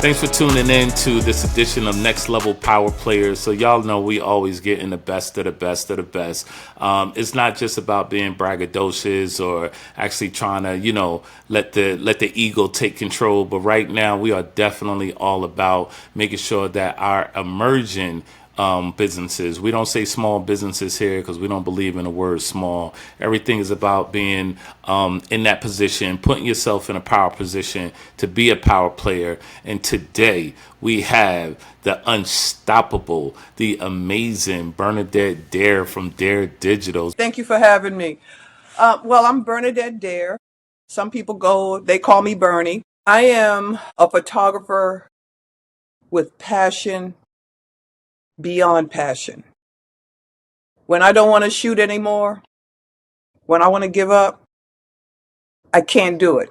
Thanks for tuning in to this edition of Next Level Power Players. So y'all know we always get in the best of the best of the best. It's not just about being braggadocious or actually trying to, let the ego take control. But right now we are definitely all about making sure that our emerging businesses. We don't say small businesses here because we don't believe in the word small. Everything is about being in that position, putting yourself in a power position to be a power player. And today we have the unstoppable, the amazing Bernadette Dare from Dare Digital. Thank you for having me. Well, I'm Bernadette Dare. Some people they call me Bernie. I am a photographer with passion beyond passion. When I don't want to shoot anymore, when I want to give up, I can't do it.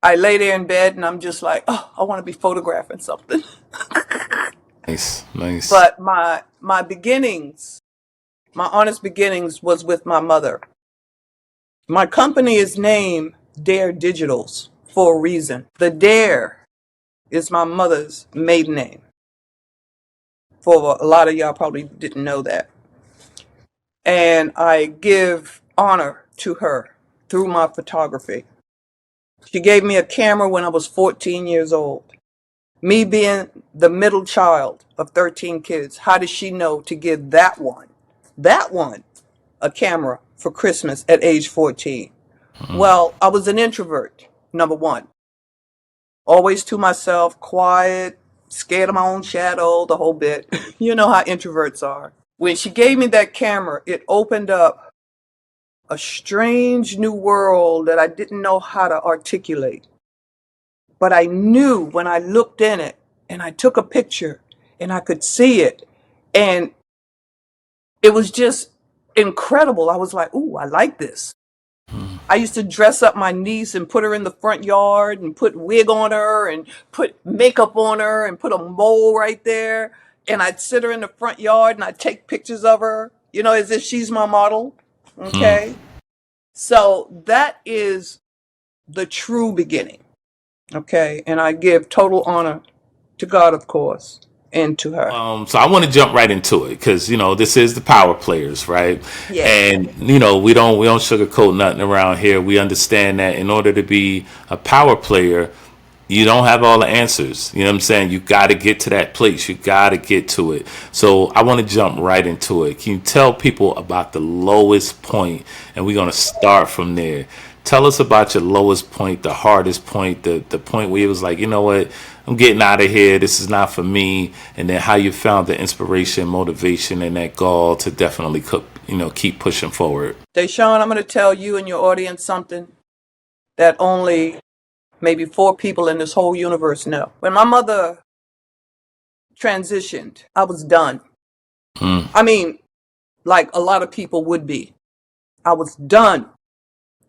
I lay there in bed and I'm just like, oh, I want to be photographing something. Nice. But my beginnings, my honest beginnings was with my mother. My company is named Dare Digitals for a reason. The Dare is my mother's maiden name. For a lot of y'all probably didn't know that. And I give honor to her through my photography. She gave me a camera when I was 14 years old. Me being the middle child of 13 kids, how did she know to give that one, a camera for Christmas at age 14? Well, I was an introvert, number one. Always to myself, quiet, scared of my own shadow, the whole bit. You know how introverts are. When she gave me that camera, it opened up a strange new world that I didn't know how to articulate. But I knew when I looked in it and I took a picture and I could see it, and it was just incredible. I was like, ooh, I like this. I used to dress up my niece and put her in the front yard and put wig on her and put makeup on her and put a mole right there. And I'd sit her in the front yard and I'd take pictures of her, as if she's my model. Okay. So that is the true beginning. Okay. And I give total honor to God, of course, and to her. So I want to jump right into it because this is the power players, right? Yeah. And we don't sugarcoat nothing around here. We understand that in order to be a power player, you don't have all the answers. You know what I'm saying? You got to get to that place. You got to get to it. So I want to jump right into it. Can you tell people about the lowest point? And we're going to start from there. Tell us about your lowest point, the hardest point, the point where it was like, you know what, I'm getting out of here. This is not for me. And then how you found the inspiration, motivation, and that gall to definitely keep pushing forward. Dashawn, I'm going to tell you and your audience something that only maybe 4 people in this whole universe know. When my mother transitioned, I was done. I mean, like a lot of people would be. I was done.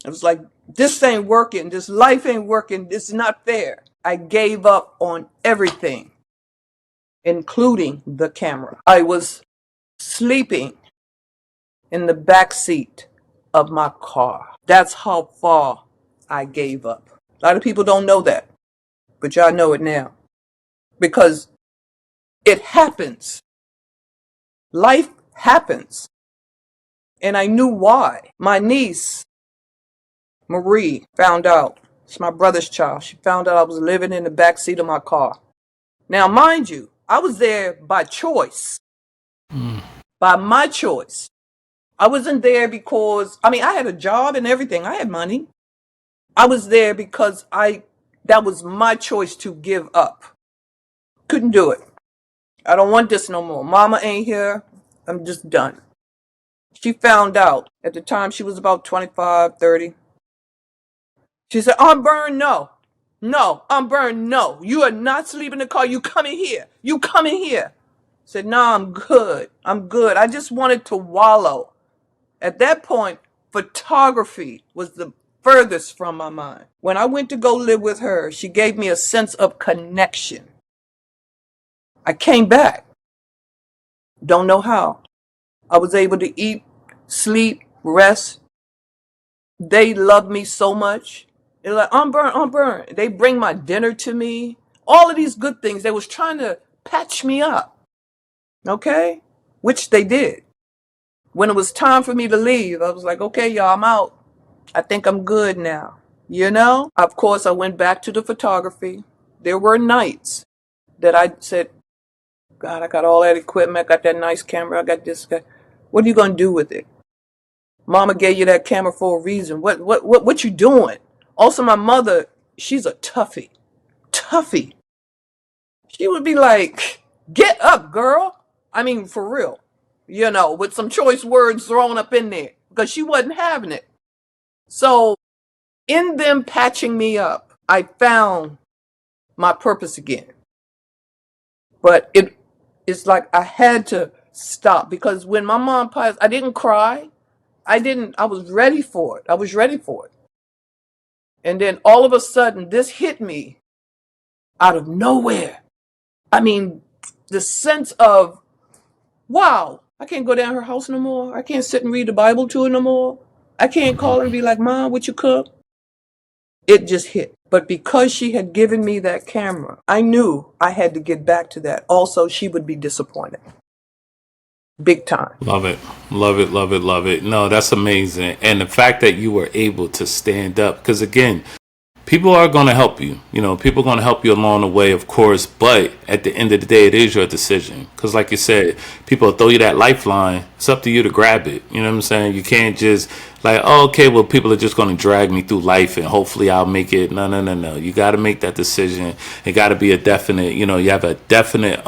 I was like, this ain't working. This life ain't working. This is not fair. I gave up on everything, including the camera. I was sleeping in the backseat of my car. That's how far I gave up. A lot of people don't know that, but y'all know it now because it happens. Life happens. And I knew why. My niece, Marie, found out. It's my brother's child. She found out I was living in the backseat of my car. Now, mind you, I was there by choice. By my choice. I wasn't there because, I had a job and everything. I had money. I was there because that was my choice to give up. Couldn't do it. I don't want this no more. Mama ain't here. I'm just done. She found out. At the time, she was about 25, 30. She said, I'm burned, no. No, I'm burned, no. You are not sleeping in the car. You come in here. You come in here. I said, no, I'm good. I'm good. I just wanted to wallow. At that point, photography was the furthest from my mind. When I went to go live with her, she gave me a sense of connection. I came back. Don't know how. I was able to eat, sleep, rest. They loved me so much. They're like, I'm burned. They bring my dinner to me all of these good things. They was trying to patch me up. Okay? Which they did. When it was time for me to leave, I was like, okay, y'all, I'm out. I think I'm good now. You know? Of course, I went back to the photography. There were nights that I said, God, I got all that equipment. I got that nice camera. I got this. What are you going to do with it? Mama gave you that camera for a reason. What you doing? Also, my mother, she's a toughie. Toughie. She would be like, get up, girl. I mean, for real. You know, with some choice words thrown up in there. Because she wasn't having it. So, in them patching me up, I found my purpose again. But it's like I had to stop. Because when my mom passed, I didn't cry. I was ready for it. I was ready for it. And then all of a sudden, this hit me out of nowhere. I mean, the sense of, wow, I can't go down her house no more. I can't sit and read the Bible to her no more. I can't call her and be like, Mom, what you cook? It just hit. But because she had given me that camera, I knew I had to get back to that. Also, she would be disappointed. Big time. Love it. Love it. Love it. Love it. No, that's amazing. And the fact that you were able to stand up, because again, people are going to help you. You know, people are going to help you along the way, of course. But at the end of the day, it is your decision. Because like you said, people throw you that lifeline. It's up to you to grab it. You know what I'm saying? You can't just like, oh, okay, well, people are just going to drag me through life and hopefully I'll make it. No, no, no, no. You got to make that decision. It got to be a definite, you know, you have a definite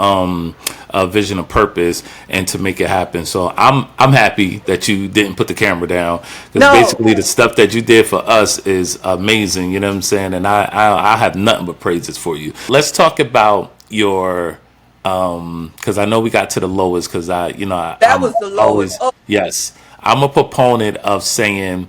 vision of purpose and to make it happen. So I'm happy that you didn't put the camera down, because No. basically the stuff that you did for us is amazing. You know what I'm saying? And I have nothing but praises for you. Let's talk about your because I know we got to the lowest, because That I'm was the lowest. always, Oh, yes, I'm a proponent of saying,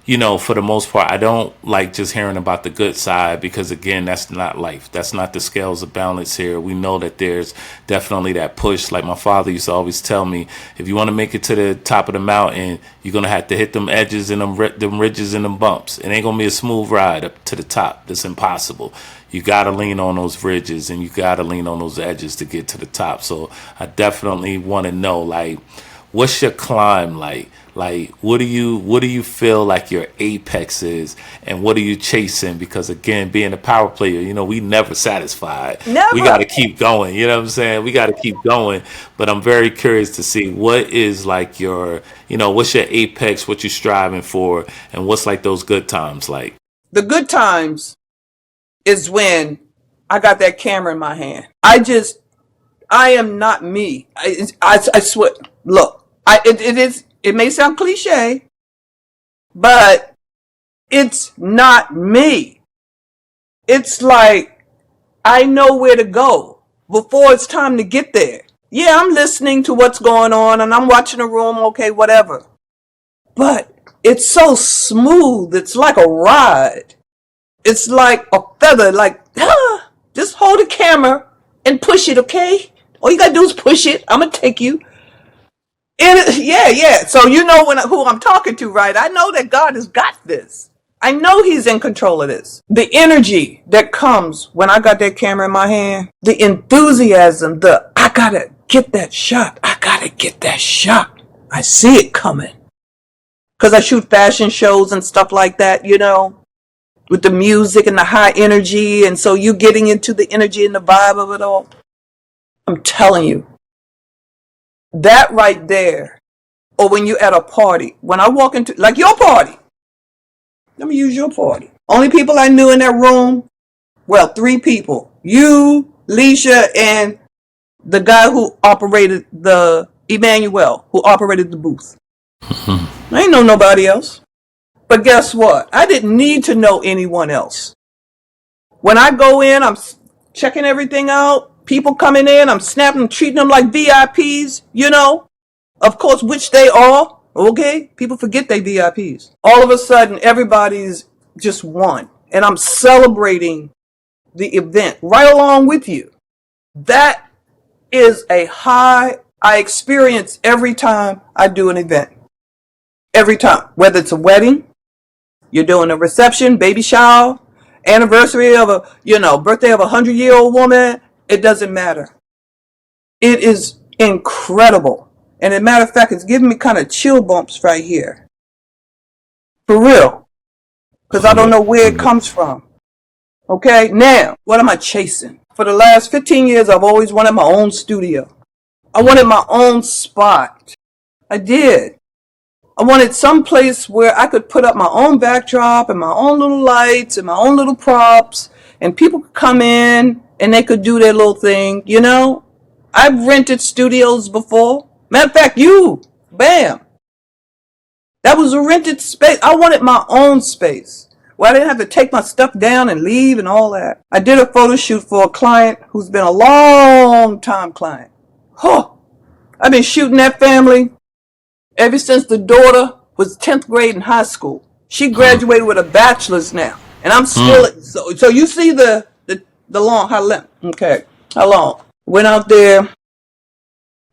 you know, for the most part, I don't like just hearing about the good side, because again, that's not life. That's not the scales of balance here. We know that there's definitely that push. Like my father used to always tell me, if you want to make it to the top of the mountain, you're going to have to hit them edges and them ridges and them bumps. It ain't going to be a smooth ride up to the top. That's impossible. You got to lean on those ridges and you got to lean on those edges to get to the top. So I definitely want to know, like, what's your climb like? Like, what do you feel like your apex is, and what are you chasing? Because again, being a power player, you know, we never satisfied. We never. got to keep going. You know what I'm saying? We got to keep going. But I'm very curious to see what is like your, you know, what's your apex, what you're striving for, and what's like those good times like. The good times is when I got that camera in my hand. I am not me. I swear. Look, it may sound cliche, but it's not me. It's like I know where to go before it's time to get there. Yeah, I'm listening to what's going on and I'm watching the room, okay, whatever. But it's so smooth. It's like a ride. It's like a feather, like, just hold the camera and push it, okay? All you gotta do is push it. I'm gonna take you. And yeah. So you know who I'm talking to, right? I know that God has got this. I know He's in control of this. The energy that comes when I got that camera in my hand, the enthusiasm, I gotta get that shot. I gotta get that shot. I see it coming. Because I shoot fashion shows and stuff like that, you know, with the music and the high energy. And so you getting into the energy and the vibe of it all. I'm telling you, that right there, or when you're at a party, when I walk into, like your party, let me use your party. Only people I knew in that room, well, 3 people. You, Leisha, and the guy who operated Emmanuel, who operated the booth. I ain't know nobody else. But guess what? I didn't need to know anyone else. When I go in, I'm checking everything out. People coming in, I'm snapping, treating them like VIPs, you know. Of course, which they are. Okay? People forget they VIPs. All of a sudden, everybody's just one. And I'm celebrating the event right along with you. That is a high I experience every time I do an event. Every time. Whether it's a wedding, you're doing a reception, baby shower, anniversary of a, birthday of a 100-year-old woman. It doesn't matter. It is incredible. And as a matter of fact, it's giving me kind of chill bumps right here. For real. Because I don't know where it comes from. Okay, now, what am I chasing? For the last 15 years, I've always wanted my own studio. I wanted my own spot. I did. I wanted some place where I could put up my own backdrop and my own little lights and my own little props, and people could come in and they could do their little thing, I've rented studios before. Matter of fact, bam. That was a rented space. I wanted my own space where I didn't have to take my stuff down and leave and all that. I did a photo shoot for a client who's been a long time client. I've been shooting that family ever since the daughter was 10th grade in high school. She graduated with a bachelor's now. And I'm still, so you see the long, how long? Went out there.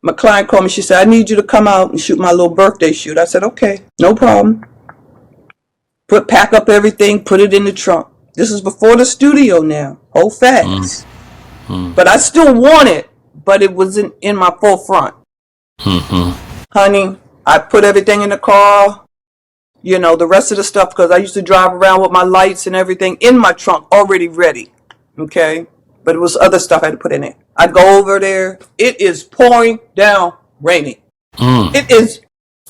My client called me. She said, I need you to come out and shoot my little birthday shoot. I said, okay, no problem. Pack up everything, put it in the trunk. This is before the studio now. Hold fast. But I still want it, but it wasn't in my forefront. Honey, I put everything in the car. The rest of the stuff, because I used to drive around with my lights and everything in my trunk already ready. Okay? But it was other stuff I had to put in it. I go over there. It is pouring down raining. It is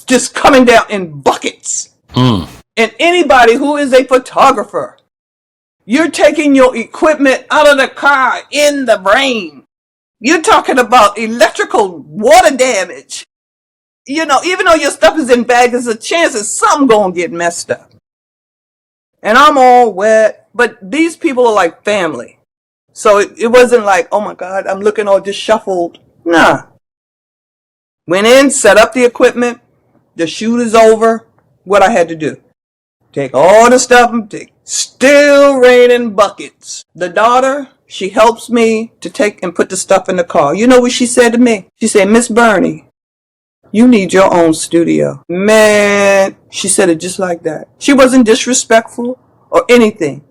just coming down in buckets. And anybody who is a photographer, you're taking your equipment out of the car in the rain. You're talking about electrical water damage. Even though your stuff is in bags, there's a chance that something gonna get messed up. And I'm all wet, but these people are like family. So it wasn't like, oh my God, I'm looking all disheveled. Nah. Went in, set up the equipment. The shoot is over. What I had to do. Take all the stuff and still raining buckets. The daughter, she helps me to take and put the stuff in the car. You know what she said to me? She said, Miss Bernie, you need your own studio. Man, she said it just like that. She wasn't disrespectful or anything.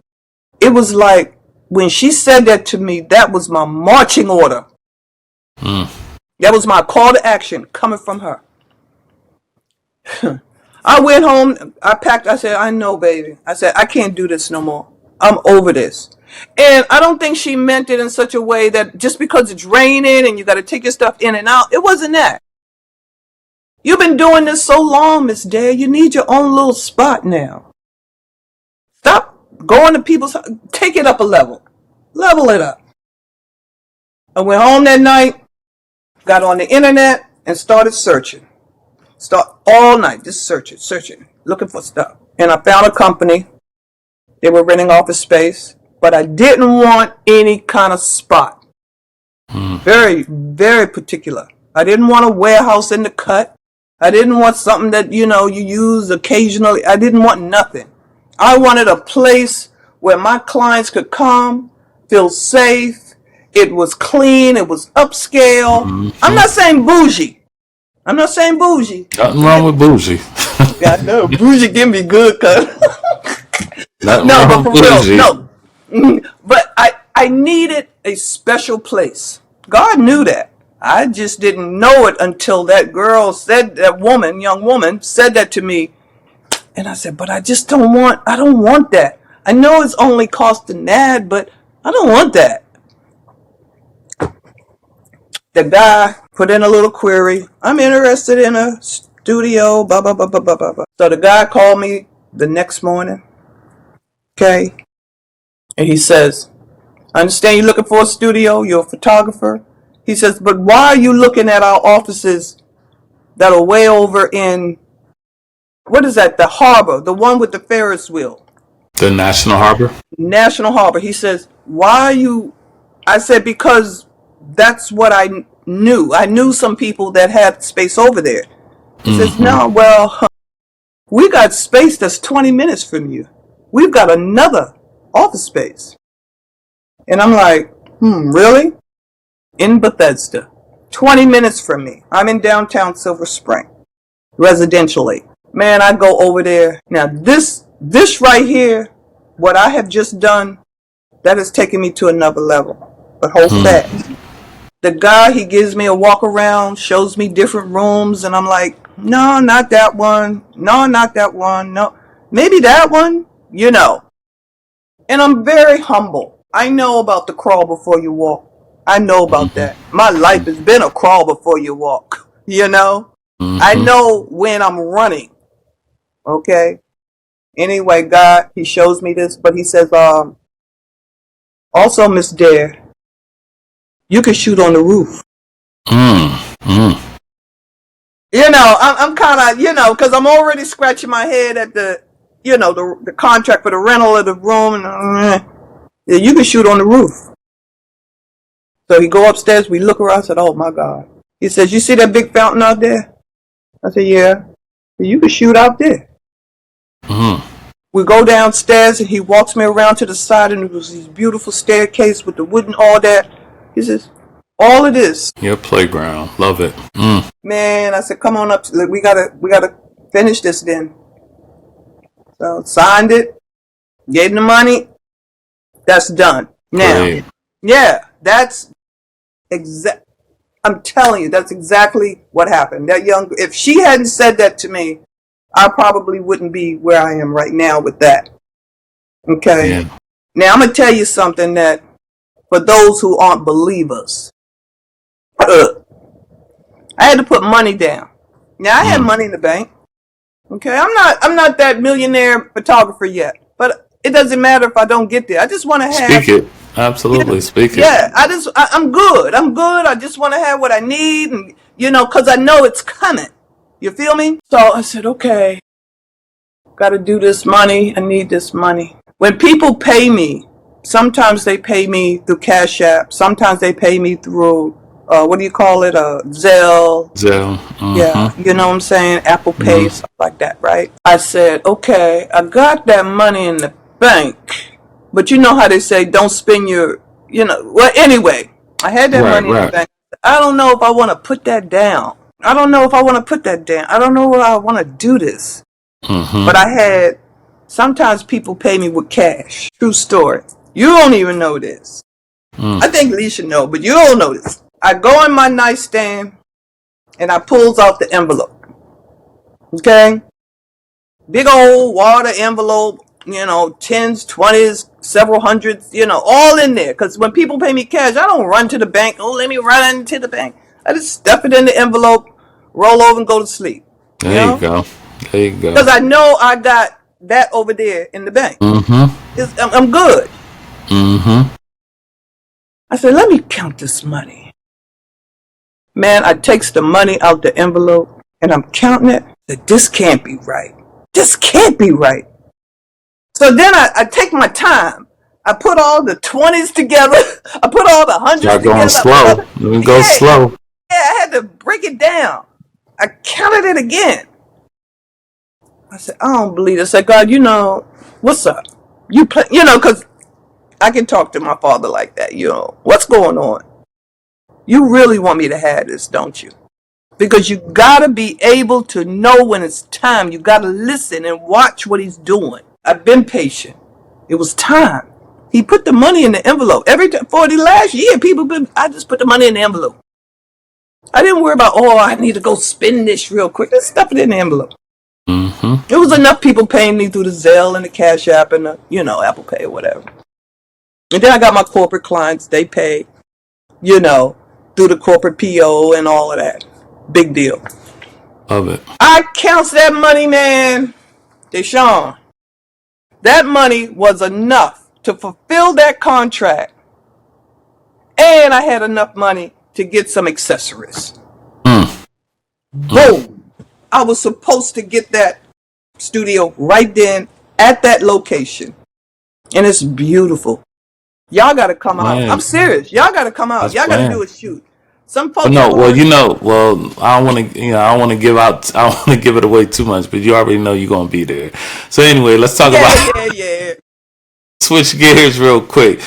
It was like, when she said that to me, that was my marching order. That was my call to action coming from her. I went home, I packed, I said, I know, baby. I said, I can't do this no more. I'm over this. And I don't think she meant it in such a way that just because it's raining and you got to take your stuff in and out, it wasn't that. You've been doing this so long, Miss Dare. You need your own little spot now. Stop going to people's house. Take it up a level. Level it up. I went home that night, got on the internet, and started searching. Start all night, just searching, looking for stuff. And I found a company. They were renting office space, but I didn't want any kind of spot. Very, very particular. I didn't want a warehouse in the cut. I didn't want something that, you use occasionally. I didn't want nothing. I wanted a place where my clients could come, feel safe. It was clean. It was upscale. I'm not saying bougie. Nothing wrong with bougie. Yeah, I know. Bougie can be good, cuz. No, but for real, no. But I needed a special place. God knew that. I just didn't know it until that young woman said that to me. And I said, but I don't want that. I know it's only costing that, but I don't want that. The guy put in a little query. I'm interested in a studio, blah, blah, blah, blah, blah, blah. So the guy called me the next morning. Okay. And he says, I understand you're looking for a studio. You're a photographer. He says, but why are you looking at our offices that are way over in, what is that? The harbor, the one with the Ferris wheel. The National Harbor? National Harbor. He says, why are you, I said, because that's what I knew. I knew some people that had space over there. He says, no, well, we got space that's 20 minutes from you. We've got another office space. And I'm like, really? In Bethesda. 20 minutes from me. I'm in downtown Silver Spring. Residentially. Man, I go over there. Now, this right here what I have just done, that has taken me to another level. But hold fast. The guy, he gives me a walk around, shows me different rooms, and I'm like, no, not that one. No, not that one. No, maybe that one, you know. And I'm very humble. I know about the crawl before you walk. I know about that. My life has been a crawl before you walk, you know. I know when I'm running. Okay. Anyway, God, he shows me this, but he says, also, Miss Dare, you can shoot on the roof. You know, I'm kind of, you know, because I'm already scratching my head at the, you know, the contract for the rental of the room. And, yeah, you can shoot on the roof. So he go upstairs. We look around. I said, oh, my God. He says, you see that big fountain out there? I said, yeah. You can shoot out there. We go downstairs, and he walks me around to the side, and it was this beautiful staircase with the wood and all that. He says, all of this. Your playground. Love it. Man, I said, come on up. We gotta finish this then. So signed it, gave him the money. That's done. Now, Great. yeah, that's I'm telling you, that's exactly what happened. If she hadn't said that to me, I probably wouldn't be where I am right now with that. Okay. Yeah. Now I'm gonna tell you something that for those who aren't believers, I had to put money down. Now I had money in the bank. Okay, I'm not that millionaire photographer yet, but it doesn't matter if I don't get there. I just want to have. Speak it. Absolutely. Speak it. Yeah, I'm good. I'm good. I just want to have what I need, and you know, because I know it's coming. You feel me? So I said, okay, got to do this money. I need this money. When people pay me, sometimes they pay me through Cash App. Sometimes they pay me through, what do you call it? Zelle. Zelle. Yeah, you know what I'm saying? Apple Pay, stuff like that, right? I said, okay, I got that money in the bank. But you know how they say, don't spend your, you know. Well, anyway, I had that money in the bank. I don't know if I want to put that down. I don't know if I want to put that down. I don't know if I want to do this. But I had, sometimes people pay me with cash. True story. You don't even know this. I think Lee should know, but you don't know this. I go in my nightstand and I pulls out the envelope. Okay? Big old water envelope, you know, 10s, 20s, several hundreds, you know, all in there. Because when people pay me cash, I don't run to the bank. Oh, let me run into the bank. I just stuff it in the envelope, roll over, and go to sleep. There you go. There you go. Because I know I got that over there in the bank. I'm good. I said, let me count this money. Man, I takes the money out the envelope, and I'm counting it. That this can't be right. This can't be right. So then I take my time. I put all the 20s together. I put all the 100s together. Going slow. Let me go slow. Yeah, I had to break it down. I counted it again. I said, I don't believe it. I said, God, you know, what's up? You play, you know, because I can talk to my father like that. You know, what's going on? You really want me to have this, don't you? Because you got to be able to know when it's time. You got to listen and watch what he's doing. I've been patient. It was time. He put the money in the envelope. Every time for the last year, I just put the money in the envelope. I didn't worry about, oh, I need to go spend this real quick. Let's stuff it in the envelope. It was enough people paying me through the Zelle and the Cash App and the, you know, Apple Pay or whatever. And then I got my corporate clients. They pay, you know, through the corporate PO and all of that. Big deal. Love it. I counts that money, man. Dashawn, that money was enough to fulfill that contract. And I had enough money to get some accessories. Boom. I was supposed to get that studio right then at that location. And it's beautiful. Y'all got to come out. I'm serious. Y'all got to come out. Y'all got to do a shoot. Some folks. No, well, you know, I don't want to, I don't want to I don't want to give it away too much, but you already know you're gonna be there. So anyway, let's talk about. Switch gears real quick.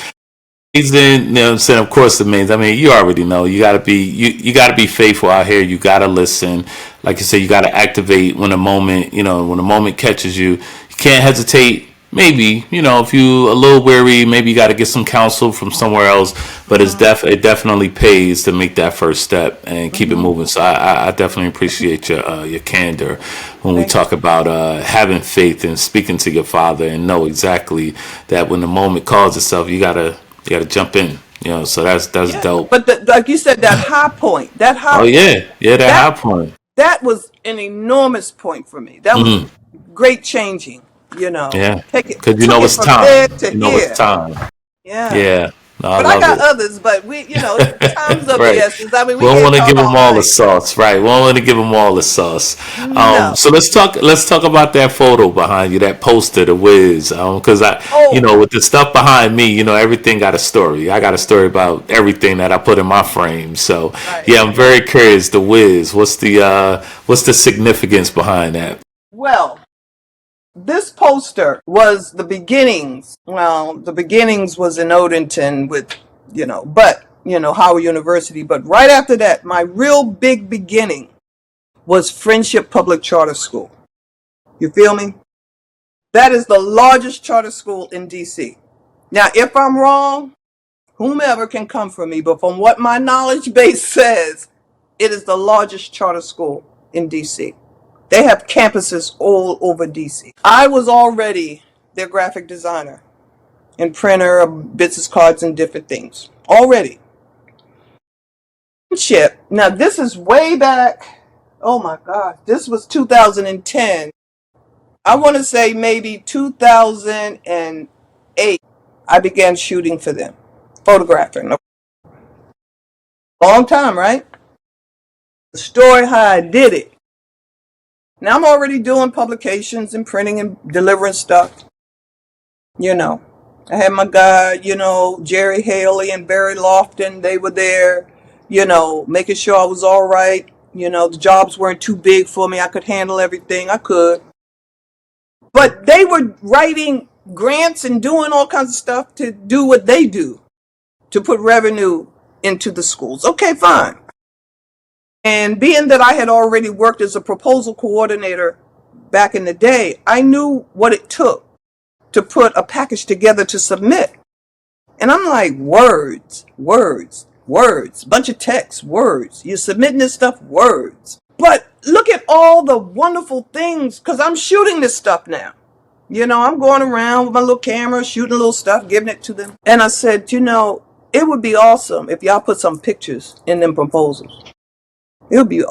He's in, you know what I'm saying, of course the means. I mean, you already know. You gotta be you gotta be faithful out here. You gotta listen. Like you said, you gotta activate when a moment, when a moment catches you. You can't hesitate maybe, if you a little weary, maybe you got to get some counsel from somewhere else. But it definitely pays to make that first step and keep it moving. So I definitely appreciate your candor when we Thank you. talk about having faith and speaking to your Father, and know exactly that when the moment calls itself, you gotta jump in. So that's Yeah, dope. but like you said, that high Oh point, yeah, yeah, that that high point. that was an enormous point for me. That was great changing. Yeah, because Took it it's from there time. to It's here. time. Yeah. Yeah, no, I But I love got it. others, but time's of the Right. essence. I mean, We we don't can't want to talk give them all all the night. sauce, right? We don't want to give them all the sauce. No. So let's talk about that photo behind you, that poster, the Wiz. Because Oh, with the stuff behind me, everything got a story. I got a story about everything that I put in my frame. So right. yeah, I'm very curious. The Wiz. What's the significance behind that? Well, this poster was the beginnings. Well, the beginnings was in Odenton with, Howard University. But right after that, my real big beginning was Friendship Public Charter School. You feel me? That is the largest charter school in DC. Now, if I'm wrong, whomever can come for me, but from what my knowledge base says, it is the largest charter school in DC. They have campuses all over DC. I was already their graphic designer and printer of business cards and different things. Already. Now, this is way back. Oh my God. This was 2010. I want to say maybe 2008. I began shooting for them, photographing. Long time, right? The story how I did it. Now I'm already doing publications and printing and delivering stuff. You know, I had my guy, Jerry Haley and Barry Lofton. They were there, making sure I was all right. The jobs weren't too big for me. I could handle everything. I could. But they were writing grants and doing all kinds of stuff to do what they do, to put revenue into the schools. Okay, fine. And being that I had already worked as a proposal coordinator back in the day, I knew what it took to put a package together to submit. And I'm like, words, words, words, bunch of text, words. You're submitting this stuff, words. But look at all the wonderful things, because I'm shooting this stuff now. I'm going around with my little camera, shooting little stuff, giving it to them. And I said, it would be awesome if y'all put some pictures in them proposals. It'll be,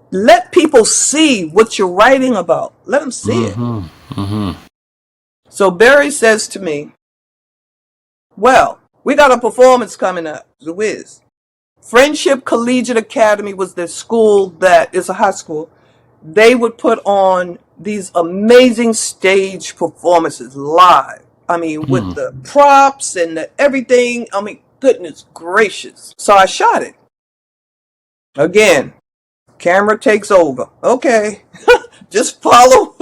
let people see what you're writing about. Let them see it. So Barry says to me, well, we got a performance coming up, The Wiz. Friendship Collegiate Academy was the school that is a high school. They would put on these amazing stage performances live. I mean, with the props and everything. I mean, goodness gracious. So I shot it. Again, camera takes over. Okay, just follow.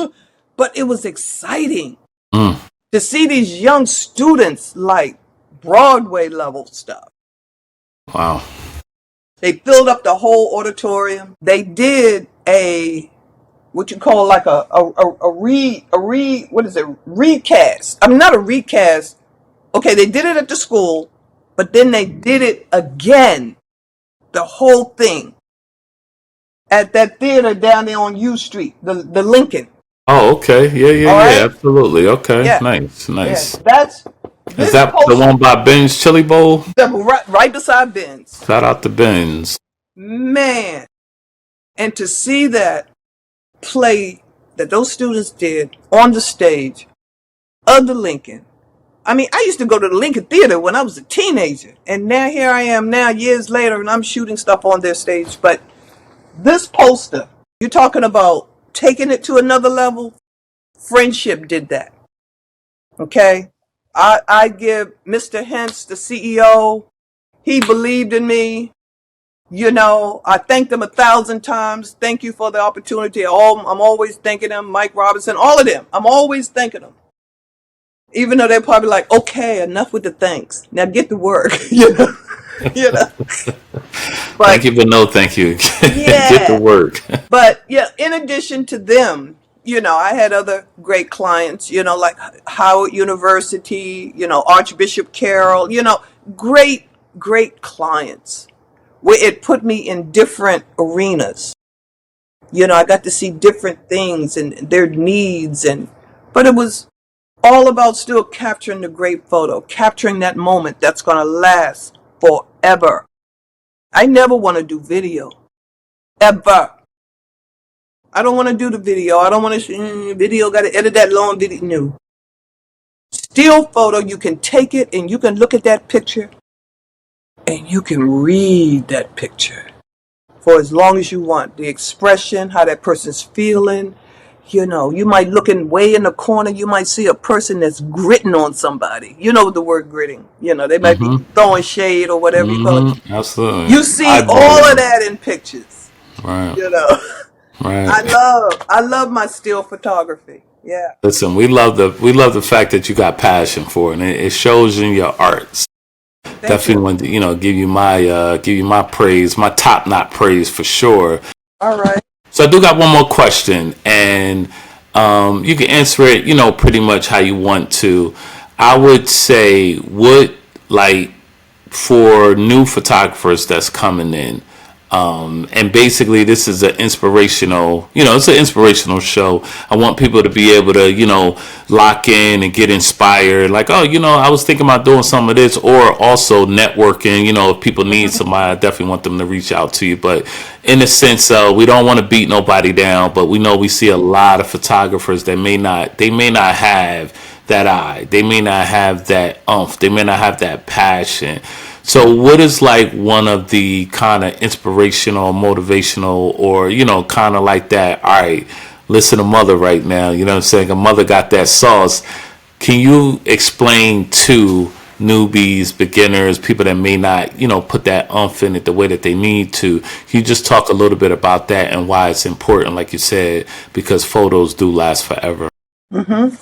But it was exciting to see these young students like Broadway level stuff. Wow. They filled up the whole auditorium. They did what you call like what is it? Recast. I'm not a recast. Okay, they did it at the school, but then they did it again. The whole thing at that theater down there on U Street, the Lincoln. Oh, okay. Yeah, All yeah, yeah. right. Absolutely. Okay. Yeah. Nice, Yeah. nice. That's Is this that the post one by Ben's Chili Bowl? right beside Ben's. Shout out to Ben's. Man, and to see that play that those students did on the stage of the Lincoln. I mean, I used to go to the Lincoln Theater when I was a teenager, and now here I am now years later, and I'm shooting stuff on their stage. But this poster, you're talking about taking it to another level. Friendship did that. Okay, I give Mr. Hentz, the CEO. He believed in me. I thanked them 1,000 times. Thank you for the opportunity. I'm always thanking them. Mike Robinson, all of them. I'm always thanking them. Even though they're probably like, okay, enough with the thanks. Now get to work. You know. Thank But you, but no thank you. Get to yeah, work. but yeah. In addition to them, I had other great clients, like Howard University, Archbishop Carroll, great, great clients where it put me in different arenas. I got to see different things and their needs, but it was all about still capturing the great photo, capturing that moment that's going to last forever. I never want to do video, ever. I don't want to do the video. I don't want to video. Got to edit that long video. No. Still photo, you can take it and you can look at that picture and you can read that picture for as long as you want. The expression, how that person's feeling. You might look way in the corner. You might see a person that's gritting on somebody. You know the word gritting. They might be throwing shade or whatever you call it. Absolutely. You see all of Eyeballing. that in pictures. Right. I Right. love my still photography. Yeah. Listen, we love the fact that you got passion for it, and it shows in your arts. Thank Definitely you. want to give you my praise, my top knot praise for sure. All right. So I do got one more question, and you can answer it, pretty much how you want to. I would say, what, like, for new photographers that's coming in, and basically this is an inspirational, it's an inspirational show. I want people to be able to, lock in and get inspired. Like, oh, I was thinking about doing some of this, or also networking. If people need somebody, I definitely want them to reach out to you. But in a sense, we don't want to beat nobody down, but we know we see a lot of photographers that may not have that eye. They may not have that umph. They may not have that passion. So what is like one of the kind of inspirational, motivational, or, kind of like that? All right, listen to Mother right now. You know what I'm saying? A Mother got that sauce. Can you explain to newbies, beginners, people that may not, put that umph in it the way that they need to? Can you just talk a little bit about that and why it's important, like you said, because photos do last forever? Mm-hmm.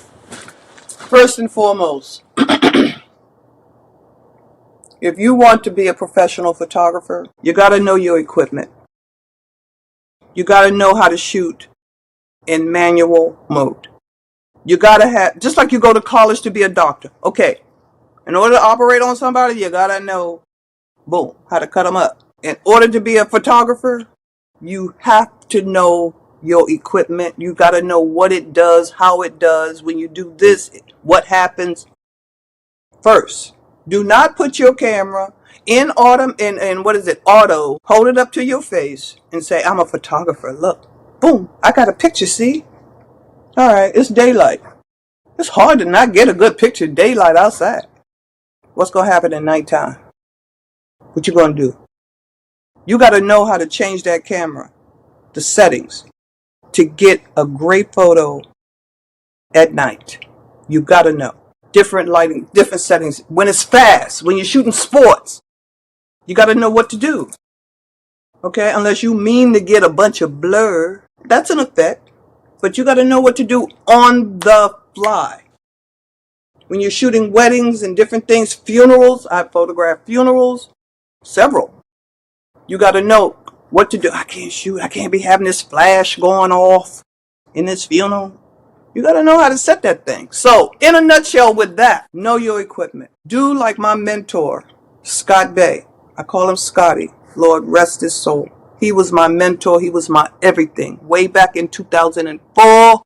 First and foremost, if you want to be a professional photographer, you got to know your equipment. You got to know how to shoot in manual mode. You got to have, just like you go to college to be a doctor. Okay, in order to operate on somebody, you got to know, boom, how to cut them up. In order to be a photographer, you have to know your equipment. You got to know what it does, how it does. When you do this, what happens first. Do not put your camera in auto, hold it up to your face and say, I'm a photographer. Look, boom, I got a picture, see? All right, it's daylight. It's hard to not get a good picture daylight outside. What's going to happen at nighttime? What you going to do? You got to know how to change that camera, the settings, to get a great photo at night. You got to know. Different lighting, different settings. When it's fast, when you're shooting sports, you got to know what to do. Okay, unless you mean to get a bunch of blur, that's an effect. But you got to know what to do on the fly. When you're shooting weddings and different things, funerals, I photograph funerals, several. You got to know what to do. I can't shoot. I can't be having this flash going off in this funeral. You got to know how to set that thing. So, in a nutshell with that, know your equipment. Do like my mentor, Scott Bay. I call him Scotty. Lord rest his soul. He was my mentor. He was my everything. Way back in 2004,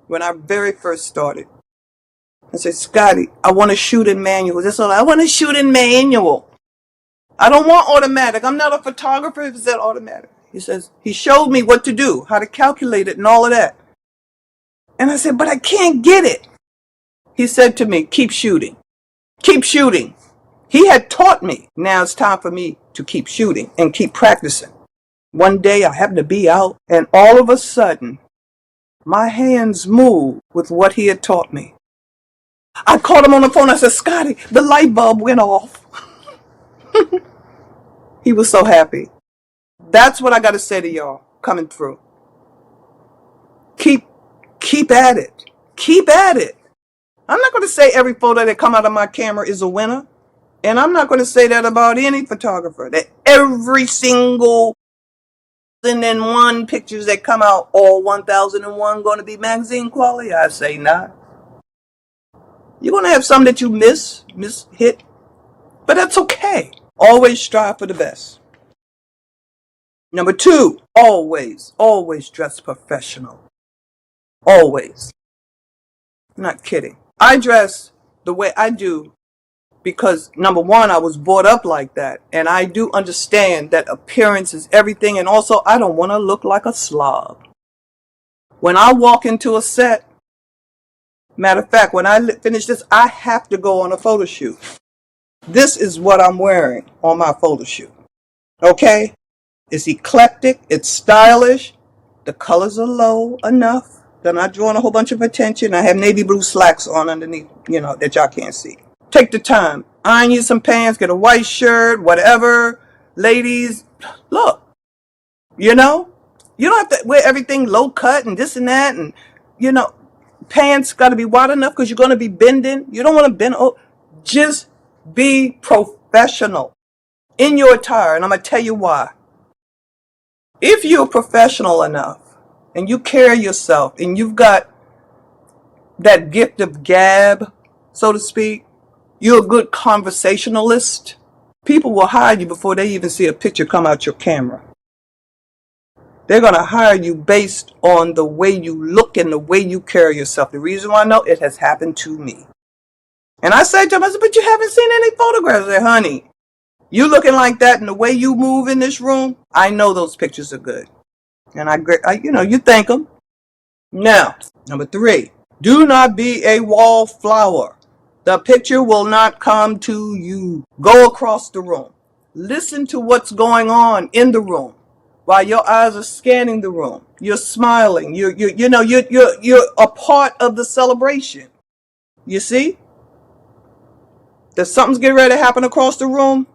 when I very first started. I said, Scotty, I want to shoot in manual. That's all. I want to shoot in manual. I don't want automatic. I'm not a photographer if it's that automatic. He showed me what to do, how to calculate it and all of that. And I said, but I can't get it. He said to me, keep shooting. Keep shooting. He had taught me. Now it's time for me to keep shooting and keep practicing. One day I happened to be out and all of a sudden my hands moved with what he had taught me. I called him on the phone. I said, Scotty, the light bulb went off. He was so happy. That's what I got to say to y'all coming through. Keep at it. Keep at it. I'm not going to say every photo that come out of my camera is a winner. And I'm not going to say that about any photographer. That every single 1,001 pictures that come out, all 1,001 going to be magazine quality? I say not. You're going to have some that you miss hit, but that's okay. Always strive for the best. Number 2, always dress professional. Always. I'm not kidding. I dress the way I do because, number 1, I was brought up like that. And I do understand that appearance is everything. And also, I don't want to look like a slob. When I walk into a set, matter of fact, when I finish this, I have to go on a photo shoot. This is what I'm wearing on my photo shoot. Okay? It's eclectic. It's stylish. The colors are low enough. They're not drawing a whole bunch of attention. I have navy blue slacks on underneath, that y'all can't see. Take the time. Iron you some pants. Get a white shirt. Whatever. Ladies, look. You don't have to wear everything low cut and this and that. And, pants got to be wide enough because you're going to be bending. You don't want to bend. Just be professional in your attire. And I'm going to tell you why. If you're professional enough and you carry yourself and you've got that gift of gab, so to speak, you're a good conversationalist, people will hire you before they even see a picture come out your camera. They're going to hire you based on the way you look and the way you carry yourself. The reason why I know it has happened to me. And I say to them, but you haven't seen any photographs. I say, honey, you looking like that and the way you move in this room, I know those pictures are good. And you thank them. Now, number 3, do not be a wallflower. The picture will not come to you. Go across the room. Listen to what's going on in the room while your eyes are scanning the room. You're smiling. You're a part of the celebration. You see? That something's getting ready to happen across the room.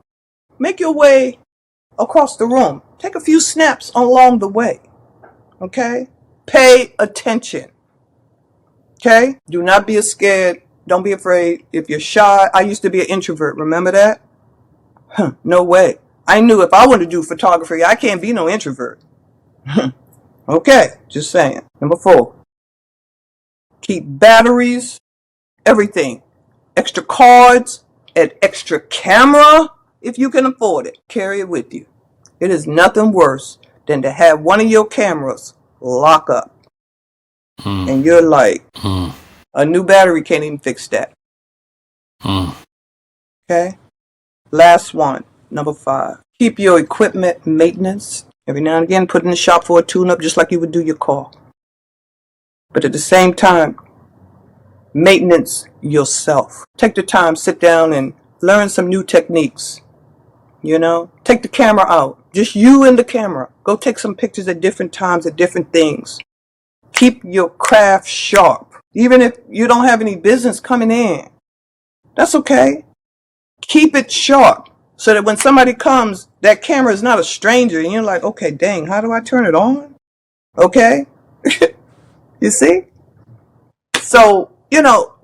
Make your way across the room. Take a few snaps along the way. Okay? Pay attention. Okay? Do not be scared. Don't be afraid. If you're shy, I used to be an introvert. Remember that? No way. I knew if I wanted to do photography, I can't be no introvert. Okay, just saying. Number 4. Keep batteries, everything. Extra cards, an extra camera, if you can afford it. Carry it with you. It is nothing worse than to have one of your cameras lock up. And you're like, a new battery can't even fix that. Okay? Last one, number 5. Keep your equipment maintenance. Every now and again, put it in the shop for a tune-up just like you would do your car. But at the same time, maintenance yourself. Take the time, sit down and learn some new techniques. Take the camera out. Just you and the camera. Go take some pictures at different times at different things. Keep your craft sharp. Even if you don't have any business coming in. That's okay. Keep it sharp so that when somebody comes, that camera is not a stranger and you're like, okay, dang, how do I turn it on? Okay? You see? So,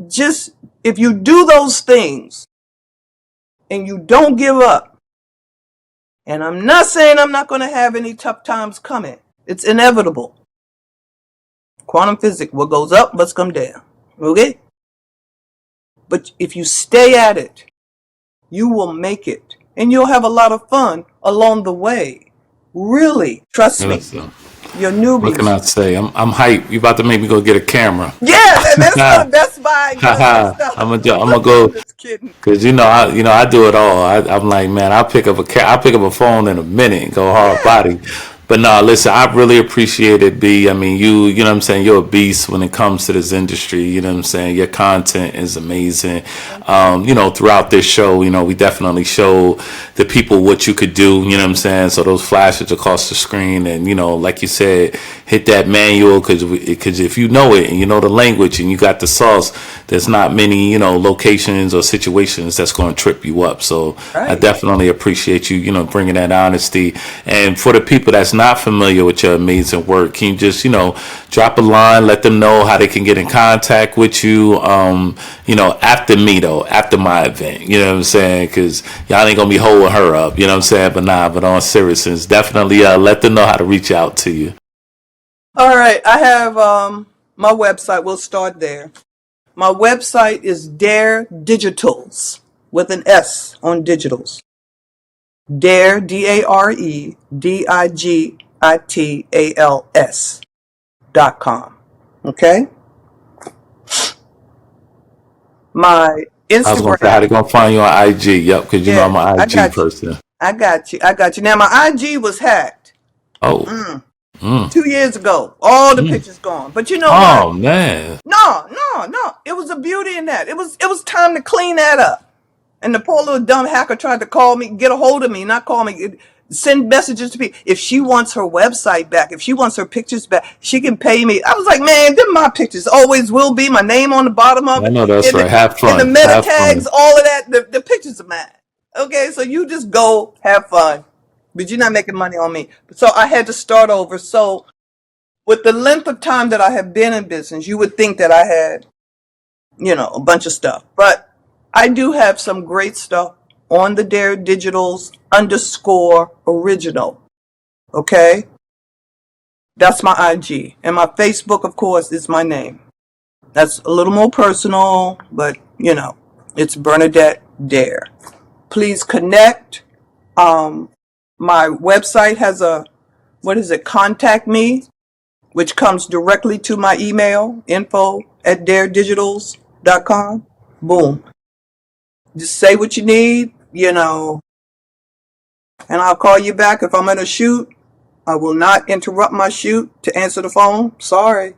just if you do those things and you don't give up, and I'm not saying I'm not going to have any tough times coming. It's inevitable. Quantum physics, what goes up must come down. Okay? But if you stay at it, you will make it. And you'll have a lot of fun along the way. Really. Trust me. You're newbies. What can I say? I'm hyped. You about to make me go get a camera. Yeah, that's what the Best Buy. I'm gonna go. Just kidding. Cause I do it all. I'm like, man, I'll pick up a phone in a minute and go hard body. But no, listen, I really appreciate it, B. I mean, you know what I'm saying? You're a beast when it comes to this industry. You know what I'm saying? Your content is amazing. Throughout this show, we definitely show the people what you could do. You know what I'm saying? So those flashes across the screen and, like you said, hit that manual, because if you know it and you know the language and you got the sauce, there's not many, locations or situations that's going to trip you up. So I Right. definitely appreciate you, bringing that honesty. And for the people that's not familiar with your amazing work, can you just, drop a line, let them know how they can get in contact with you, after me though, after my event, you know what I'm saying? Because y'all ain't gonna be holding her up, you know what I'm saying? But on seriousness, definitely let them know how to reach out to you. All right. I have my website. We'll start there. My website is Dare Digitals with an S on digitals. Dare, DARE, DIGITALS.com. My I was gonna say how they Instagram. gonna find you on IG. Yep, because I'm Yeah, an I IG got you. person. I got you. I got you. Now my IG was hacked Oh, 2 years ago. All the pictures gone. But you know what? oh man, No, no, no. It was a beauty in that. It was time to clean that up. And the poor little dumb hacker tried to call me, get a hold of me, not call me, send messages to me. If she wants her website back, if she wants her pictures back, she can pay me. I was like, man, them my pictures always will be. My name on the bottom of I it, know that's in right. the Have in the fun, meta have tags, fun. all of that. The pictures are mine. Okay, so you just go have fun, but you're not making money on me. So I had to start over. So with the length of time that I have been in business, you would think that I had, a bunch of stuff. But I do have some great stuff on the Dare Digitals _original. Okay? That's my IG. And my Facebook, of course, is my name. That's a little more personal, but it's Bernadette Dare. Please connect. My website has contact me, which comes directly to my email, info@daredigitals.com. Boom. Just say what you need, and I'll call you back if I'm in a shoot. I will not interrupt my shoot to answer the phone. Sorry.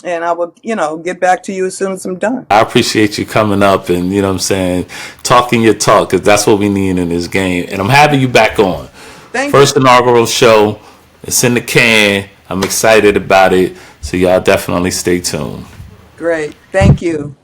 And I will, get back to you as soon as I'm done. I appreciate you coming up and what I'm saying, talking your talk, because that's what we need in this game. And I'm having you back on. Thank you. First inaugural show. It's in the can. I'm excited about it. So y'all definitely stay tuned. Great. Thank you.